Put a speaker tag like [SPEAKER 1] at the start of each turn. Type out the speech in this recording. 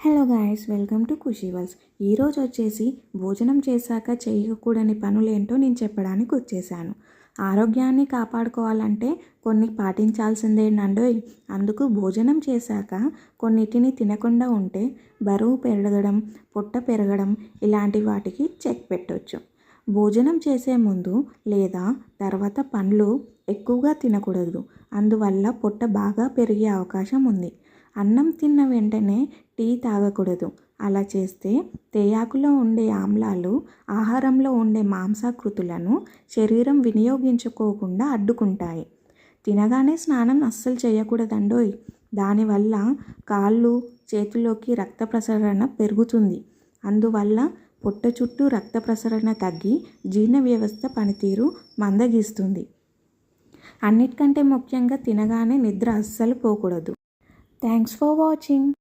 [SPEAKER 1] Hello guys, welcome to ఖుషీవల్స్. ఈరోజు వచ్చేసి భోజనం చేశాక చేయకూడని పనులేంటో నేను చెప్పడానికి వచ్చేసాను. ఆరోగ్యాన్ని కాపాడుకోవాలంటే కొన్ని పాటించాల్సిందేనండోయ్. అందుకు భోజనం చేశాక కొన్నిటిని తినకుండా ఉంటే బరువు పెరగడం, పొట్ట పెరగడం ఇలాంటి వాటికి చెక్ పెట్టొచ్చు. భోజనం చేసే ముందు లేదా తర్వాత పండ్లు ఎక్కువగా తినకూడదు. అందువల్ల పొట్ట బాగా పెరిగే అవకాశం ఉంది. అన్నం తిన్న వెంటనే టీ తాగకూడదు. అలా చేస్తే తేయాకులో ఉండే ఆమ్లాలు ఆహారంలో ఉండే మాంసాకృతులను శరీరం వినియోగించుకోకుండా అడ్డుకుంటాయి. తినగానే స్నానం అస్సలు చేయకూడదండోయ్. దానివల్ల కాళ్ళు చేతుల్లోకి రక్త ప్రసరణ పెరుగుతుంది. అందువల్ల పొట్ట చుట్టూ రక్త ప్రసరణ తగ్గి జీర్ణ వ్యవస్థ పనితీరు మందగిస్తుంది. అన్నిటికంటే ముఖ్యంగా తినగానే నిద్ర అస్సలు పోకూడదు. Thanks for watching.